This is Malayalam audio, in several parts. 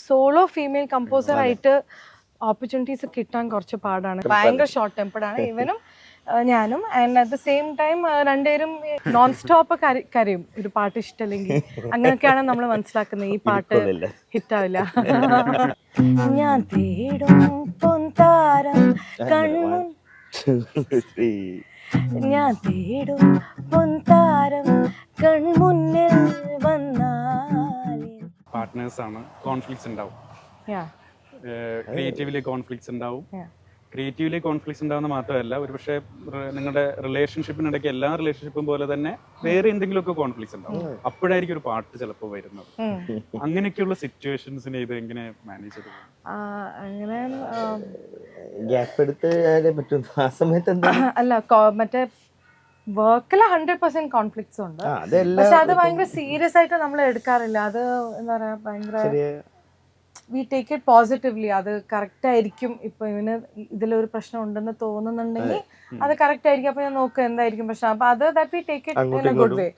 സോളോ ഫീമെയിൽ കമ്പോസർ ആയിട്ട് ഓപ്പർച്യൂണിറ്റീസ് കിട്ടാൻ കുറച്ച് പാടാണ്. ഭയങ്കര ഷോർട്ട് ടെമ്പേർഡാണ് ഇവനും ഞാനും. And at the same time രണ്ടുപേരും നോൺ സ്റ്റോപ്പ് കരയും ഒരു പാട്ട് ഇഷ്ടമല്ലെങ്കിൽ. അങ്ങനെയൊക്കെയാണ് നമ്മൾ മനസ്സിലാക്കുന്നത് ഈ പാട്ട് ഹിറ്റാവില്ല. ഞാൻ തേടും പൊൻതാരം കൺമുൻ, ഞാൻ തേടും പൊൻതാരം കൺമുന്നിൽ വന്നാൽ. പാർട്ട്നേഴ്സ് ആണ്, കോൺഫ്ലിക്ട്സ് ഉണ്ടാവും, ക്രിയേറ്റീവിലെ കോൺഫ്ലിക്ട്സ് ഉണ്ടാവും. ക്രിയേറ്റീവിലെ കോൺഫ്ലിക്ട്സ് ഉണ്ടാവുന്ന മാത്രമല്ല, ഒരുപക്ഷെ നിങ്ങളുടെ റിലേഷൻഷിപ്പിനിടയ്ക്ക് എല്ലാ റിലേഷൻഷിപ്പും പോലെ തന്നെ വേറെ എന്തെങ്കിലുമൊക്കെ കോൺഫ്ലിക്ട്സ് ഉണ്ടാവും. അപ്പോഴായിരിക്കും ഒരു പാട്ട് ചിലപ്പോൾ വരുന്നത്. അങ്ങനെയൊക്കെയുള്ള സിറ്റുവേഷൻസിനെ ഇത് എങ്ങനെ മാനേജ് ചെയ്തു? അങ്ങനെ ഗ്യാപ്പ് എടുത്ത് ആ സമയത്ത് അല്ല, മറ്റേ വർക്കില് 100% കോൺഫ്ലിക്ട്സ് ഉണ്ട്. പക്ഷെ അത് ഭയങ്കര സീരിയസ് ആയിട്ട് നമ്മൾ എടുക്കാറില്ല. അത് എന്താ പറയാ, ഭയങ്കര വി ടേക്ക് ഇറ്റ് പോസിറ്റീവ്ലി. അത് കറക്റ്റ് ആയിരിക്കും. ഇപ്പൊ ഇവന് ഇതിലൊരു പ്രശ്നം ഉണ്ടെന്ന് തോന്നുന്നുണ്ടെങ്കിൽ അത് കറക്റ്റ് ആയിരിക്കും. അപ്പൊ ഞാൻ നോക്കുക എന്തായിരിക്കും പ്രശ്നം. അപ്പൊ അത് that we take it in A good way.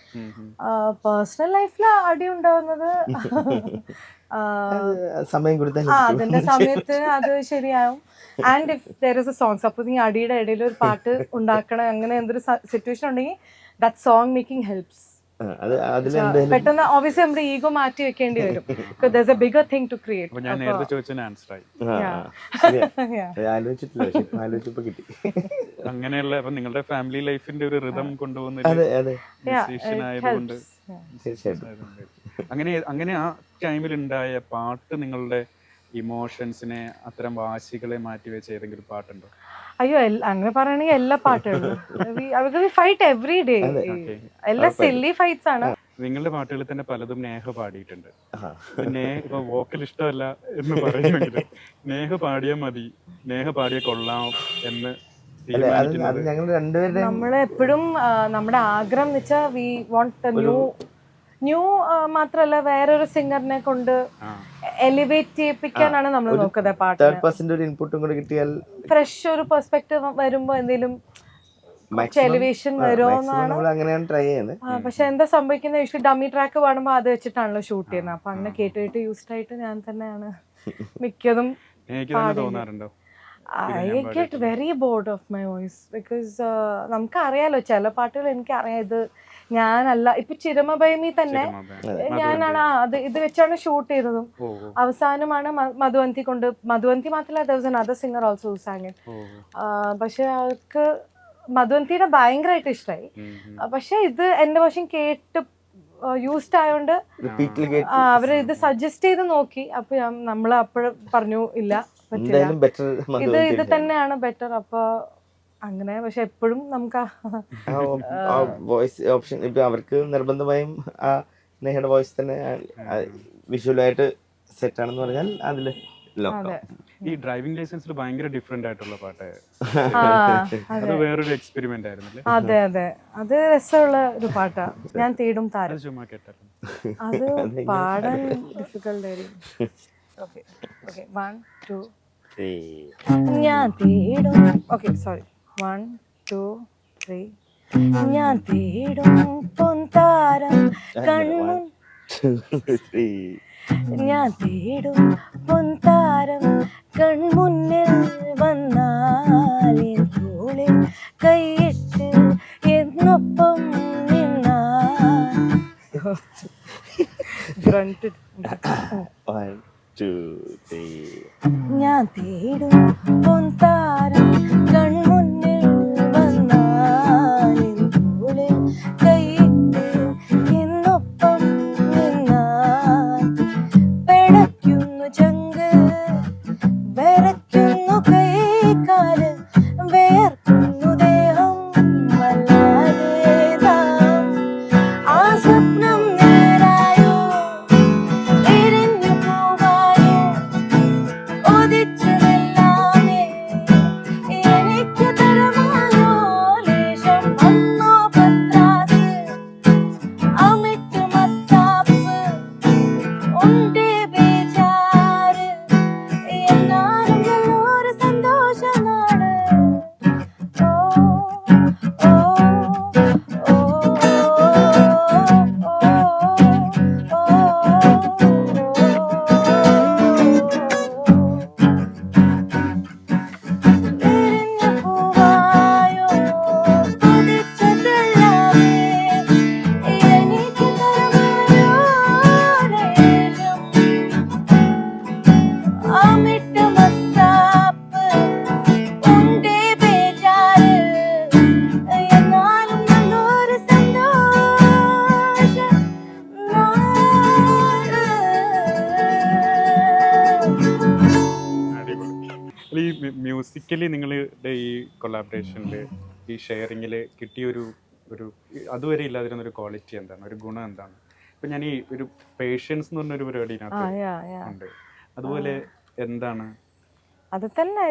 Personal ലൈഫിൽ അടി ഉണ്ടാവുന്നത് അതിന്റെ സമയത്ത് അത് ശരിയാവും. And if there is A song, suppose ഈ അടിയുടെ ഇടയിൽ ഒരു പാട്ട് ഉണ്ടാക്കണം, അങ്ങനെ എന്തൊരു സിറ്റുവേഷൻ ഉണ്ടെങ്കിൽ ദാറ്റ് സോങ് മേക്കിംഗ് ഹെൽപ്സ്. പെട്ടെന്ന് ഓബിയസ്ലി നമ്മുടെ ഈഗോ മാറ്റി വെക്കേണ്ടി വരും. there's a bigger thing to create. ഞാൻ നേരത്തെ ചോദിച്ചതിന് ആൻസർ ആയി. അങ്ങനെയുള്ള അപ്പൊ നിങ്ങളുടെ ഫാമിലി ലൈഫിന്റെ ഒരു റിതം കൊണ്ടുപോകുന്ന ആയതുകൊണ്ട് അങ്ങനെ ആ ടൈമിൽ ഉണ്ടായ പാട്ട് നിങ്ങളുടെ ഇമോഷൻസിനെ, അത്തരം വാശികളെ മാറ്റി വെച്ച ഏതെങ്കിലും പാട്ടുണ്ടോ? അയ്യോ, അങ്ങനെ പറയണെങ്കിൽ എല്ലാ പാട്ടുകളും ഫൈറ്റ് എവറി ഡേ. എല്ലാ സില്ലി ഫൈറ്റ്സ് ആണ്. നിങ്ങളുടെ പാട്ടുകളിൽ തന്നെ പലതും നേഹ പാടിയിട്ടുണ്ട്. ഇപ്പൊ വോക്കൽ ഇഷ്ടമല്ല എന്ന് പറയുമെങ്കിൽ നേഹ പാടിയാൽ മതി, നേഹ പാടിയ കൊള്ളാം എന്ന് നമ്മളെപ്പോഴും നമ്മുടെ ആഗ്രഹം എന്ന് വെച്ചാൽ വി വോണ്ട് ന്യൂ മാത്രല്ല വേറൊരു സിംഗറിനെ കൊണ്ട് എലിവേറ്റ് ചെയ്യിപ്പിക്കാനാണ് നമ്മൾ നോക്കുന്നത്. പാട്ട് ഫ്രഷ് ഒരു പെർസ്പെക്റ്റീവ് വരുമ്പോ എന്തെങ്കിലും എലിവേഷൻ വരുമോന്നാണ്. പക്ഷെ എന്താ സംഭവിക്കുന്നത്, യൂഷ്വലി ഡമ്മി ട്രാക്ക് പാടുമ്പോ അത് വെച്ചിട്ടാണല്ലോ ഷൂട്ട് ചെയ്യുന്നത്. അപ്പൊ അങ്ങനെ കേട്ട് യൂസ്ഡ് ആയിട്ട് ഞാൻ തന്നെയാണ് മിക്കതും. I get very bored of my voice because നമുക്കറിയാലോ ചില പാട്ടുകൾ എനിക്കറിയാം ഇത് ഞാനല്ല. ഇപ്പൊ ചിരമഭയമി തന്നെ ഞാനാണ് ഇത് വെച്ചാണ് ഷൂട്ട് ചെയ്തതും. അവസാനമാണ് മധുവന്തി മാത്രമല്ല, there was another singer also who sang it. പക്ഷെ അവർക്ക് മധുവന്തിയുടെ ഭയങ്കരമായിട്ട് ഇഷ്ടമായി. പക്ഷെ ഇത് എന്റെ വർഷം കേട്ട് യൂസ്ഡ് ആയോണ്ട് അവര് ഇത് സജസ്റ്റ് ചെയ്ത് നോക്കി. അപ്പൊ നമ്മൾ അപ്പോഴും പറഞ്ഞു ഇല്ല, പറ്റില്ല, ഇത് തന്നെയാണ് ബെറ്റർ. അപ്പൊ അങ്ങനെ. പക്ഷെ എപ്പോഴും നമുക്ക് വോയിസ് ഓപ്ഷൻ ഇപ്പൊ അവർക്ക് നിർബന്ധമായും ആ നേഹയുടെ വോയിസ് തന്നെ വിഷ്വലായിട്ട് സെറ്റ് ആണെന്ന് പറഞ്ഞാൽ അതില് ഈ ഡ്രൈവിംഗ് ലൈസൻസിൽ ഭയങ്കര ഡിഫറെന്റ് ആയിട്ടുള്ള പാട്ട്, അത് വേറൊരു എക്സ്പെരിമെന്റ് ആയിരുന്നു. അതെ അതെ, അത് രസമുള്ള ഒരു പാട്ടാ. ഞാൻ തേടും താരം. അത് പാടാൻ ഡിഫിക്കൽട്ട് ആയിരിക്കും. Okay okay, 1 2 3. ഞാൻ തേടും. Okay sorry, 1 2 3. ഞാൻ തേടും പൊൻതാരം കൺമുൻ, ഞാൻ തേടും പൊൻതാരം കൺമുന്നിൽ വന്നാൽ തോളിൽ കൈയിട്ട് എന്നൊപ്പം നിന്നാൽ. ഞാൻ തേടും പൊൻതാരം കൺമുന്നിൽ വന്നാൽ തോളിൽ കൈയിട്ട് എന്നൊപ്പം നിന്നാൽ. പെടയ്ക്കുന്നു ചങ്ക്, വിറയ്ക്കുന്നു കൈകാല്, വേർക്കുന്നു ദേഹം വല്ലാതെ നാം. ആ സ്വപ്നം നേരായോ എരിഞ്ഞു പോകായോ ഒതിച്ചതെല്ലാമേ എനിക്ക് തരമായോ. ലേശം വന്നോ പത്രാസ് അമിട്ട് മത്താപ്പ് ഉണ്ടേ ബേജാറ് മ്യൂസിക്കലി നിങ്ങളുടെ ഈ കൊളാബറേഷനിൽ ഈ ഷെയറിങ്ങിൽ കിട്ടിയൊരു അതുവരെ ഇല്ലാതിരുന്ന ഒരു ക്വാളിറ്റി എന്താണ്, ഒരു ഗുണം എന്താണ്? ഇപ്പൊ ഞാൻ ഈ ഒരു പേഷ്യൻസ് എന്ന് പറഞ്ഞൊരു പരിപാടിനകത്ത് ഉണ്ട്, അതുപോലെ എന്താണ്? അത് തന്നെ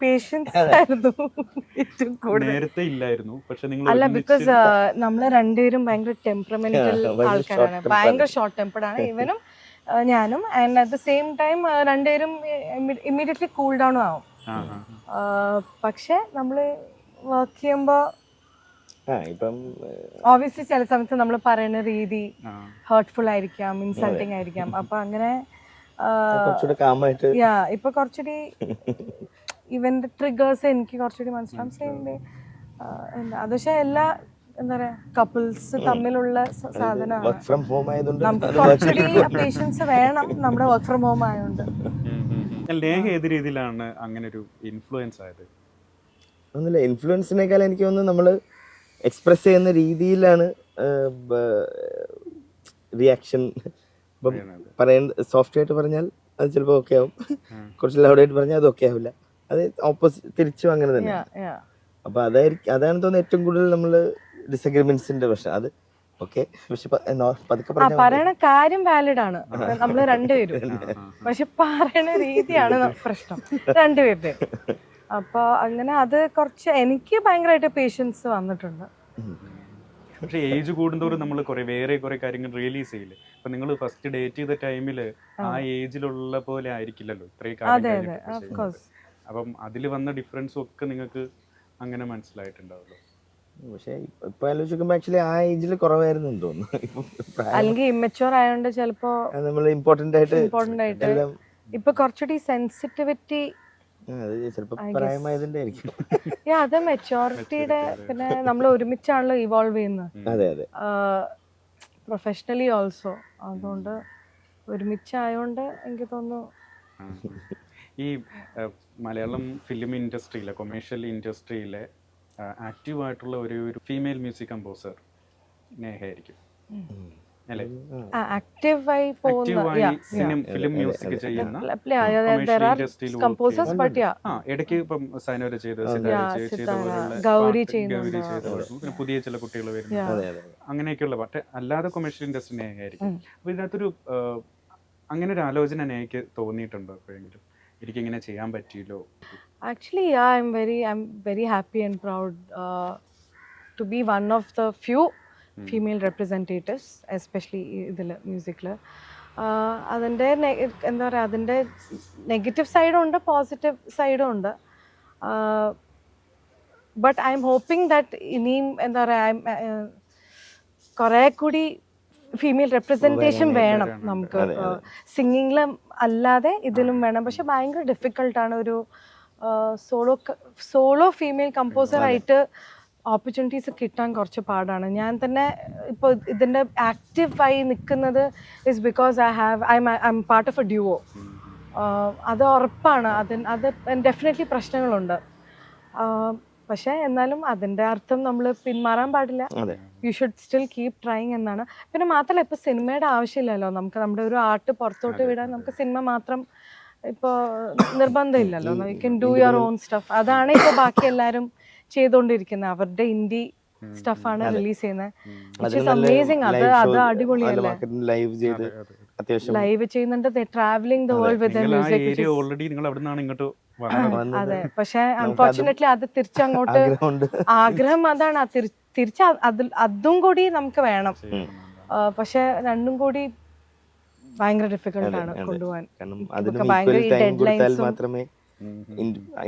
പേഷ്യൻസ് ആയിരുന്നു ഏറ്റവും കൂടുതൽ. നേരത്തെ ഇല്ലായിരുന്നു, പക്ഷെ നിങ്ങൾ അല്ല, ബിക്കോസ് നമ്മള് രണ്ടുപേരും ഭയങ്കര ടെമ്പറമെന്റൽ ആൾക്കാരാണ്, ഭയങ്കര ഷോർട്ട് ടെമ്പർഡ് ആണ് ഇവനും ഞാനും. And at the same time രണ്ടുപേരും ഇമ്മീഡിയറ്റ്ലി കൂൾ ഡൗൺ ആവും. പക്ഷെ നമ്മള് വർക്ക് ചെയ്യുമ്പോ ഓബിയസ്ലി ചില സമയത്ത് നമ്മൾ പറയുന്ന രീതി ഹേർട്ട്ഫുൾ ആയിരിക്കാം, ഇൻസൾട്ടിങ് ആയിരിക്കാം. അപ്പൊ അങ്ങനെ ഇപ്പൊ കുറച്ചുകൂടി ഇവന്റെ ട്രിഗേഴ്സ് എനിക്ക് കുറച്ചുകൂടി മനസ്സിലാവും. ചെയ്യുമ്പോ അത് പക്ഷെ എല്ലാ എന്താ പറയാ കപ്പിൾസ് തമ്മിലുള്ള സാധനമാണ്. നമുക്ക് കുറച്ചുകൂടി പേഷ്യൻസ് വേണം നമ്മുടെ വർക്ക് ഫ്രം ഹോം ആയതുകൊണ്ട്. ലേഖ ഏത് രീതിയിലാണ് അങ്ങനെ ഒരു ഇൻഫ്ലുവൻസ് ആയത്? ഒന്നുമില്ല, ഇൻഫ്ലുവൻസിനേക്കാൾ എനിക്ക് തോന്നുന്നു നമ്മള് എക്സ്പ്രസ് ചെയ്യുന്ന രീതിയിലാണ് റിയാക്ഷൻ. ഇപ്പം സോഫ്റ്റ് ആയിട്ട് പറഞ്ഞാൽ അത് ചിലപ്പോൾ ഓക്കെ ആവും, കുറച്ച് ലൗഡായിട്ട് പറഞ്ഞാൽ അത് ഓക്കെ ആവില്ല, അത് ഓപ്പോസിറ്റ് തിരിച്ചും അങ്ങനെ തന്നെ. അപ്പൊ അതാണ് തോന്നുന്നത് ഏറ്റവും കൂടുതൽ നമ്മള് ഡിസഗ്രിമെന്റ്സിന്റെ പ്രശ്നം. അത് ഓക്കെ, പക്ഷെ പതുക്കെ പറയണ കാര്യം വാലിഡ് ആണ് നമ്മള് രണ്ടുപേരും, പക്ഷെ പറയണ രീതിയാണ് പ്രശ്നം രണ്ടുപേരുടെ. അപ്പൊ അങ്ങനെ അത് കുറച്ച് എനിക്ക് ഭയങ്കരമായിട്ട് പേഷ്യൻസ് വന്നിട്ടുണ്ട്. പക്ഷെ ഏജ് കൂടുന്തോറും നമ്മൾ വേറെ കുറെ കാര്യങ്ങൾ റിയലൈസ് ചെയ്യില്ലേ? ഇപ്പൊ നിങ്ങൾ ഫസ്റ്റ് ഡേറ്റ് ചെയ്ത ടൈമില് ആ ഏജിലുള്ള പോലെ ആയിരിക്കില്ലല്ലോ ഇത്രയും കാര്യം. അപ്പം അതിൽ വന്ന ഡിഫറൻസും ഒക്കെ നിങ്ങൾക്ക് അങ്ങനെ മനസ്സിലായിട്ടുണ്ടാവല്ലോ. പക്ഷെ ഇപ്പൊ ആലോചിക്കുമ്പോ ആക്ച്വലി ആ ഏജിൽ കുറവായിരുന്നു തോന്നുന്നു. അല്ലെങ്കിൽ ഇമ്മച്ചുവർ ആയതുകൊണ്ട് ചിലപ്പോ നമ്മൾ ഇമ്പോർട്ടന്റ് ആയിട്ട് ഇപ്പൊ കുറച്ചുകൂടി സെൻസിറ്റിവിറ്റി അത് മെച്ചോറിറ്റിയുടെ. പിന്നെ നമ്മൾ ഒരുമിച്ചാണല്ലോ ഇവോൾവ് ചെയ്യുന്നത് പ്രൊഫഷണലി ഓൾസോ. അതുകൊണ്ട് ഒരുമിച്ചായോണ്ട് എനിക്ക് തോന്നുന്നു. ഈ മലയാളം ഫിലിം ഇൻഡസ്ട്രിയിലെ കൊമേഴ്ഷ്യൽ ഇൻഡസ്ട്രിയിലെ ആക്റ്റീവ് ആയിട്ടുള്ള ഒരു ഫീമെയിൽ മ്യൂസിക് കമ്പോസർ നേഹ ആയിരിക്കും അല്ലേ? ആക്റ്റീവായി ഫിലിം മ്യൂസിക് ചെയ്യുന്ന ഇടയ്ക്ക് ഇപ്പം സൈനോര ചെയ്ത് ഗൗരി പിന്നെ പുതിയ ചില കുട്ടികൾ വരുന്നു, അങ്ങനെയൊക്കെയുള്ള പാട്ട്. അല്ലാതെ കൊമേഴ്ഷ്യൽ ഇൻഡസ്ട്രി നേഹയായിരിക്കും. അപ്പൊ ഇതിനകത്തൊരു അങ്ങനെ ഒരു ആലോചന നേഹയ്ക്ക് തോന്നിയിട്ടുണ്ടോ എപ്പോഴെങ്കിലും? എനിക്കിങ്ങനെ ചെയ്യാൻ പറ്റിയല്ലോ? Actually, yeah, I'm very happy and proud to be one of the few female representatives, especially ഇതിൽ മ്യൂസിക്കിൽ. അതിൻ്റെ എന്താ പറയുക, അതിൻ്റെ നെഗറ്റീവ് സൈഡും ഉണ്ട് പോസിറ്റീവ് സൈഡും ഉണ്ട്. But I'm hoping that ഇനിയും എന്താ പറയുക കുറേ കൂടി ഫീമെയിൽ റെപ്രസെൻറ്റേഷൻ വേണം നമുക്ക്. സിംഗിങ്ങിലും അല്ലാതെ ഇതിലും വേണം. പക്ഷെ ഭയങ്കര ഡിഫിക്കൾട്ടാണ് ഒരു സോളോ ഫീമെയിൽ കമ്പോസർ ആയിട്ട് ഓപ്പർച്യൂണിറ്റീസ് കിട്ടാൻ കുറച്ച് പാടാണ്. ഞാൻ തന്നെ ഇപ്പോൾ ഇതിൻ്റെ ആക്റ്റീവായി നിൽക്കുന്നത് is because I M part of A Duo. അത് ഉറപ്പാണ്. അത് ഡെഫിനറ്റ്ലി പ്രശ്നങ്ങളുണ്ട്. പക്ഷേ എന്നാലും അതിൻ്റെ അർത്ഥം നമ്മൾ പിന്മാറാൻ പാടില്ല. You should still keep trying എന്നാണ്. പിന്നെ മാത്രമല്ല ഇപ്പോൾ സിനിമയുടെ ആവശ്യമില്ലല്ലോ നമുക്ക്. നമ്മുടെ ഒരു ആർട്ട് പുറത്തോട്ട് വിടാൻ നമുക്ക് സിനിമ മാത്രം ഇപ്പോൾ നിർബന്ധമില്ലല്ലോ. You can do your own stuff. അതാണ് ഇപ്പോൾ ബാക്കി എല്ലാവരും ചെയ്തുകൊണ്ടിരിക്കുന്നത്. അവരുടെ ഇൻഡി സ്റ്റഫാണ് റിലീസ് ചെയ്യുന്നത്. Which is amazing. അത് അടിപൊളിയല്ലേ? ലൈവ് ചെയ്യുന്നുണ്ട്, travelling the world with music. അതെ, പക്ഷെ അൺഫോർച്ചുനേറ്റ്ലി അത് തിരിച്ചങ്ങോട്ട് ആഗ്രഹം അതാണ്. തിരിച്ച് അതും കൂടി നമുക്ക് വേണം. പക്ഷെ രണ്ടും കൂടി ഭയങ്കര ഡിഫിക്കൽട്ടാണ് കൊണ്ടുപോകാൻ.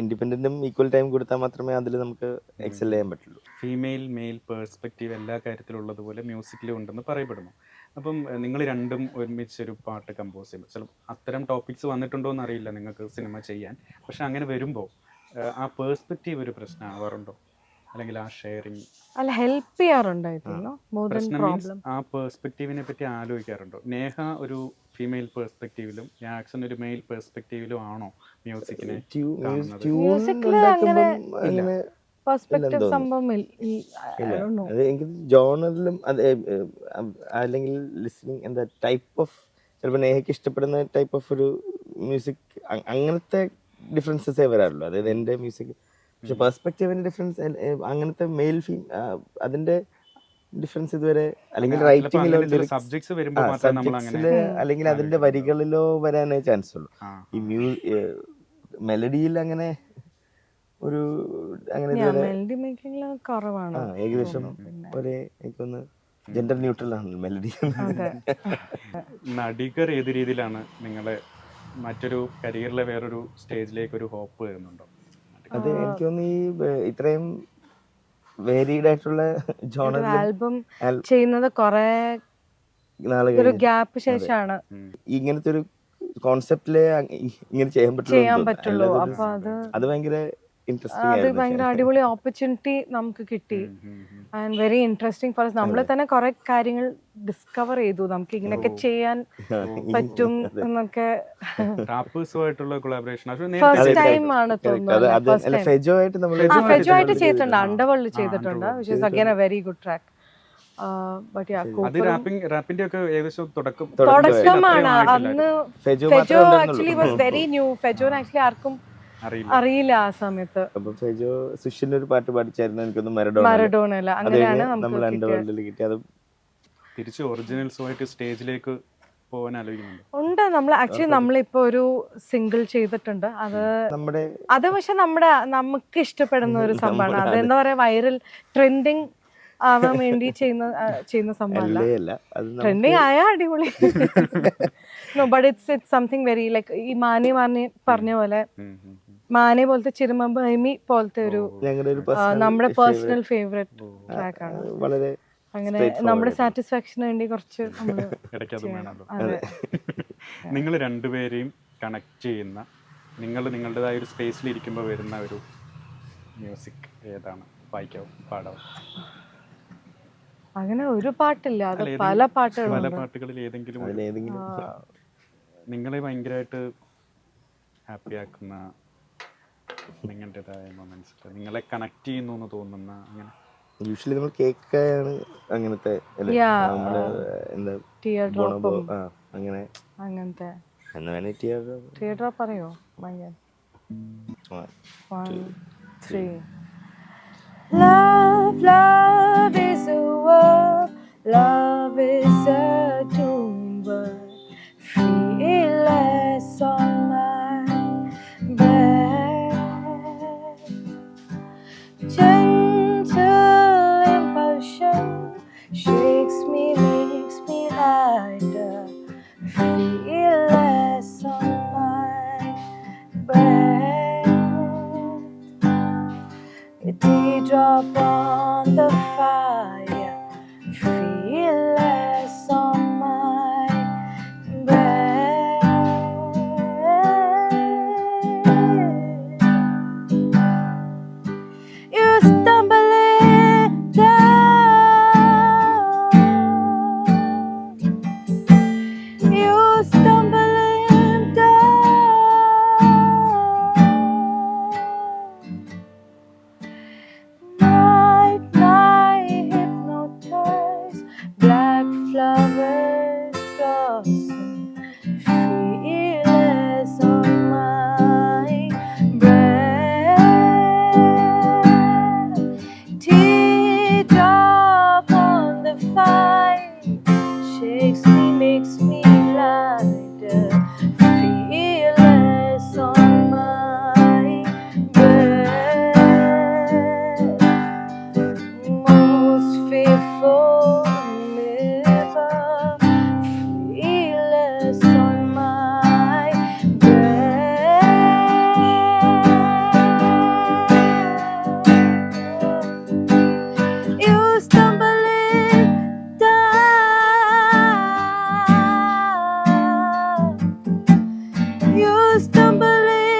ഇൻഡിപെൻഡന്റും ഈക്വൽ ടൈം കൊടുത്താൽ മാത്രമേ അതിൽ നമുക്ക് എക്സൽ ചെയ്യാൻ പറ്റുള്ളൂ. ഫീമെയിൽ മെയിൽ പേഴ്സ്പെക്റ്റീവ് എല്ലാ കാര്യത്തിലുള്ളതുപോലെ മ്യൂസിക്കിലും ഉണ്ടെന്ന് പറയപ്പെടുന്നു. അപ്പം നിങ്ങൾ രണ്ടും ഒരുമിച്ചൊരു പാട്ട് കമ്പോസ് ചെയ്യുമ്പോൾ ചിലപ്പോൾ അത്തരം ടോപ്പിക്സ് വന്നിട്ടുണ്ടോ എന്ന് അറിയില്ല നിങ്ങൾക്ക് സിനിമ ചെയ്യാൻ. പക്ഷെ അങ്ങനെ വരുമ്പോൾ ആ പേഴ്സ്പെക്റ്റീവ് ഒരു പ്രശ്നമാവാറുണ്ടോ? അല്ലെങ്കിൽ ആ ഷെയറിങ് അല്ല ഹെൽപ്പ് ചെയ്യാറുണ്ടായിരുന്നു. ആ പേഴ്സ്പെക്റ്റീവിനെ പറ്റി ആലോചിക്കാറുണ്ടോ? നേഹ ഒരു ഫീമെയിൽ പേഴ്സ്പെക്റ്റീവിലും ജാക്സൺ ഒരു മെയിൽ പേഴ്സ്പെക്റ്റീവിലും ആണോ മ്യൂസിക്കിനെ പെർസ്പെക്റ്റീവ് സംഭവം എനിക്ക് ജോണറിലും അല്ലെങ്കിൽ ലിസണിങ് എന്താ ടൈപ്പ് ഓഫ് ചിലപ്പോൾ നേഹയ്ക്ക് ഇഷ്ടപ്പെടുന്ന ടൈപ്പ് ഓഫ് ഒരു മ്യൂസിക് അങ്ങനത്തെ ഡിഫറൻസസേ വരാറുള്ളൂ. അതായത് എൻ്റെ മ്യൂസിക് പക്ഷെ പെർസ്പെക്റ്റീവിൻ്റെ ഡിഫറൻസ് അങ്ങനത്തെ മെയിൽ അതിൻ്റെ ഡിഫറൻസ് ഇതുവരെ അല്ലെങ്കിൽ റൈറ്റിങ്ങിലോ സബ്ജക്ട്സ് വരുമ്പോൾ മാത്രമേ നമ്മൾ അങ്ങനെ സബ്ജക്ട്സില് അല്ലെങ്കിൽ അതിന്റെ വരികളിലോ വരാനേ ചാൻസ് ഉള്ളൂ. ഈ മെലഡിയിൽ അങ്ങനെ ഒരു അങ്ങനെ ഇതുവരെ മെലഡി മേക്കിംഗ് കുറവാണ്. ഏകദേശം ഒരേ എനിക്കൊന്ന് ജെൻഡർ ന്യൂട്രൽ ആണ് മെലഡി. നടികർ ഏത് രീതിയിലാണ് നിങ്ങളെ മറ്റൊരു കരിയറിലെ വേറൊരു സ്റ്റേജിലേക്ക് ഒരു ഹോപ്പ് വരുന്നുണ്ടോ? അത് എനിക്ക് തോന്നുന്നു ഈ ഇത്രയും വേരിഡ് ആയിട്ടുള്ള ജോണർ ആൽബം ചെയ്യുന്നത് കുറെ ഒരു ഗ്യാപ്പ് ശേഷമാണ് ഇങ്ങനത്തെ ഒരു കോൺസെപ്റ്റിലെ ഇങ്ങനെ ചെയ്യാൻ പറ്റുള്ളൂ. അപ്പൊ അത് ഭയങ്കര അത് ഭയങ്കര അടിപൊളി ഓപ്പർച്യൂണിറ്റി നമുക്ക് കിട്ടി. ആൻഡ് വെരി ഇൻട്രസ്റ്റിംഗ് ഫോർ നമ്മൾ തന്നെ കുറെ കാര്യങ്ങൾ ഡിസ്കവർ ചെയ്തു, നമുക്ക് ഇങ്ങനെയൊക്കെ ചെയ്യാൻ പറ്റും എന്നൊക്കെ. ഫസ്റ്റ് ടൈം ആണ് തോന്നുന്നത്. ഫെജോ ആയിട്ട് ചെയ്തിട്ടുണ്ട്, അണ്ടർവേൾഡ് ചെയ്തിട്ടുണ്ട്, which is again a very good track. But yeah, തുടക്കമാണ് അന്ന്. Fejo actually was very new. ഫെജോന് ആക്ച്വലി ആർക്കും അറിയില്ല ആ സമയത്ത്. ഫെജോ സുഷിന്റെ ഒരു പാട്ട് പഠിച്ചായിരുന്നു, എനിക്കൊന്ന് മരഡോണല്ല. അങ്ങനെയാണ് നമ്മൾ അണ്ടർവേൾഡിൽ കിട്ടിയത്. തിരിച്ച് ഒറിജിനൽസുമായിട്ട് സ്റ്റേജിലേക്ക് പോകാൻ ആലോചിക്കുന്നുണ്ട്. ഉണ്ട്. നമ്മൾ ആക്ച്വലി നമ്മളിപ്പോ ഒരു സിംഗിൾ ചെയ്തിട്ടുണ്ട്. അത് പക്ഷെ നമുക്ക് ഇഷ്ടപ്പെടുന്ന ഒരു സംഭവമാണ്. അത് എന്താ പറയാ, വൈറൽ ട്രെൻഡിങ് ആവാൻ വേണ്ടി ചെയ്യുന്ന സംഭവമല്ല. ട്രെൻഡിങ് ആയാ അടിപൊളി. No, but it's something very like ഈ മാനെ പറഞ്ഞ പോലെ, മാനെ പോലത്തെ ചിരുമബൈമി പോലത്തെ ഒരു നമ്മുടെ പേഴ്സണൽ ഫേവറേറ്റ് ട്രാക്ക് ആണ്. അങ്ങനെ നമ്മുടെ സാറ്റിസ്ഫാക്ഷന് വേണ്ടി കുറച്ച് നിങ്ങൾ രണ്ടുപേരെയും കണക്ട് ചെയ്യുന്ന, നിങ്ങളുടേതായ ഒരു സ്പേസിൽ ഇരിക്കുമ്പോൾ വരുന്ന ഒരു മ്യൂസിക് ഏതാണ്? വായിക്കാവും, പാടാവും? അങ്ങനെ ഒരു പാട്ടില്ല, അത് പല പാട്ടുകളിൽ ഏതെങ്കിലും നിങ്ങളെ ഭയങ്കരമായിട്ട് ഹാപ്പി ആക്കുന്ന നിങ്ങളുടേതായ മൊമെന്റ്സ്, നിങ്ങളെ കണക്ട് ചെയ്യുന്നു എന്ന് തോന്നുന്ന അങ്ങനെ? യൂഷ്വലി നമ്മൾ കേക്കാണ് അങ്ങനത്തെ അങ്ങനത്തെ. ടിയർ ഡ്രോപ്പ് പറയോ? 1 2 Love, love is a word, love is a doom word. Feel less on my back. Gentle impulsion shakes me, makes me lighter. Feel less on my breath. A teardrop on the fire, feel less on my breath. You stumbling down, you stumbling down. Night hypnotized, black flowers blossom, feel less on my breath. Teardrop on the fire, shakes me, makes me lighter, feel less on my breath. Most faithful liver, feel less on my breath. You stumbling down, you stumbling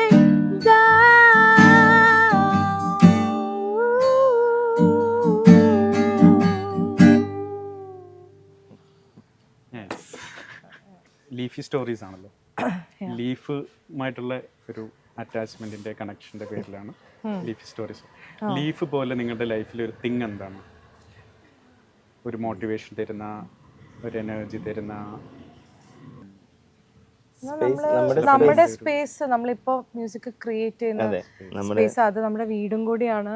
leafy stories ആണല്ലോ. ലീഫുമായിട്ടുള്ള ഒരു അറ്റാച്ച്മെന്റിന്റെ കണക്ഷന്റെ പേരിലാണ് ലീഫി സ്റ്റോറീസ്. ലീഫ് പോലെ നിങ്ങളുടെ ലൈഫിൽ ഒരു തിങ് എന്താണ്? ഒരു മോട്ടിവേഷൻ തരുന്ന, ഒരു എനർജി തരുന്ന? നമ്മുടെ സ്പേസ് നമ്മളിപ്പോ മ്യൂസിക് ക്രിയേറ്റ് ചെയ്യുന്ന സ്പേസ് അത് നമ്മുടെ വീടും കൂടിയാണ്.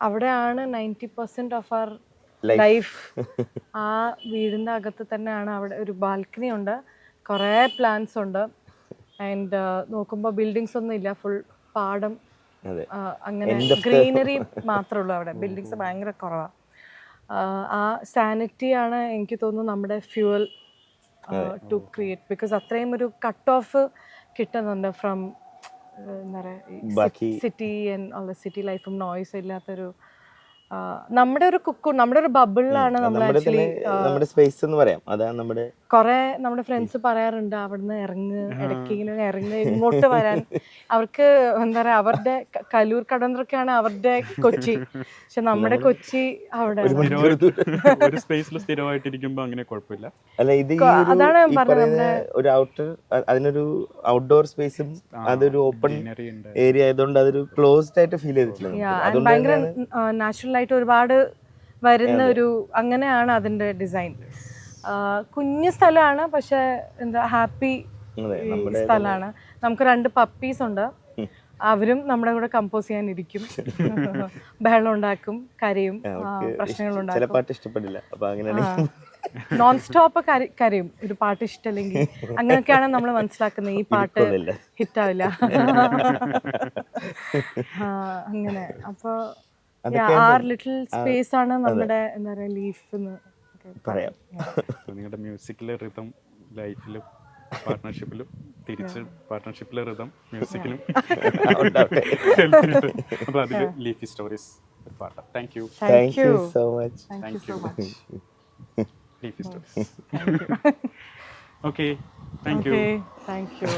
അവിടെയാണ് 90% ഓഫ് അവർ ലൈഫ്. ആ വീടിന്റെ അകത്ത് തന്നെയാണ്. അവിടെ ഒരു ബാൽക്കണി ഉണ്ട്, കുറേ പ്ലാന്റ്സ് ഉണ്ട്, ആൻഡ് നോക്കുമ്പോൾ ബിൽഡിങ്സ് ഒന്നും ഇല്ല, ഫുൾ പാടം, അങ്ങനെ ഗ്രീനറി മാത്രമേ ഉള്ളൂ അവിടെ. ബിൽഡിങ്സ് ഭയങ്കര കുറവാണ്. ആ സാനിറ്റിയാണ് എനിക്ക് തോന്നുന്നു നമ്മുടെ ഫ്യൂവൽ ടു ക്രിയേറ്റ്. ബിക്കോസ് അത്രയും ഒരു കട്ട് ഓഫ് കിട്ടുന്നുണ്ട് ഫ്രം എന്താ പറയുക സിറ്റി ആൻഡ് സിറ്റി ലൈഫും നോയ്സ് ഇല്ലാത്തൊരു നമ്മുടെ ഒരു കുക്കു, നമ്മുടെ ഒരു ബബിളിലാണ് നമ്മൾ ആക്ച്വലി. നമ്മുടെ സ്പേസ് എന്ന് പറയാം. അതാണ് നമ്മുടെ കുറെ നമ്മുടെ ഫ്രണ്ട്സ് പറയാറുണ്ട് അവിടുന്ന് ഇടയ്ക്ക് ഇങ്ങനെ ഇങ്ങോട്ട് വരാൻ. അവർക്ക് എന്താ പറയാ, അവരുടെ കലൂർ കടന്നൊക്കെയാണ് അവരുടെ കൊച്ചി, പക്ഷെ നമ്മുടെ കൊച്ചി അവിടെ ഒരു സ്പേസിൽ സ്ഥിരമായിട്ടിരിക്കുമ്പോൾ അങ്ങനെ കുഴപ്പമില്ല. അല്ല, ഇത് അതാണ് ഒരു ഔട്ടർ, അതിനൊരു ഔട്ട്ഡോർ സ്പേസും അതൊരു ഓപ്പൺ ഏരിയ ആയതുകൊണ്ട് അതൊരു ക്ലോസ്ഡ് ആയിട്ട് ഫീൽ ചെയ്തിട്ടില്ല. ഭയങ്കര നാച്ചുറൽ ആയിട്ട് ഒരുപാട് വരുന്ന ഒരു അങ്ങനെയാണ് അതിന്റെ ഡിസൈൻ. കുഞ്ഞു സ്ഥലമാണ്, പക്ഷെ എന്താ ഹാപ്പി സ്ഥലമാണ്. നമുക്ക് 2 പപ്പീസ് ഉണ്ട്, അവരും നമ്മുടെ കൂടെ കമ്പോസ് ചെയ്യാനിരിക്കും, ബഹളം ഉണ്ടാക്കും, കരയും, പ്രശ്നങ്ങളുണ്ടാക്കും, നോൺ സ്റ്റോപ്പ് കരയും. ഒരു പാട്ട് ഇഷ്ടമല്ലെങ്കിൽ അങ്ങനെയൊക്കെയാണ് നമ്മൾ മനസ്സിലാക്കുന്നത് ഈ പാട്ട് ഹിറ്റാവില്ല. അങ്ങനെ അപ്പൊ ആ ലിറ്റിൽ സ്പേസ് ആണ് നമ്മുടെ എന്താ പറയാ ലീഫ് എന്ന് പറയാം. നിങ്ങളുടെ മ്യൂസിക്കിലെ റിതം ലൈഫിലും പാർട്ട്ണർഷിപ്പിലും, തിരിച്ച് പാർട്ട്ണർഷിപ്പിലെ റിതം മ്യൂസിക്കിലും, അപ്പൊ അതിൽ ലീഫി സ്റ്റോറീസ് പാട്ട്. Thank you so much. Leafy stories. Okay, thank you.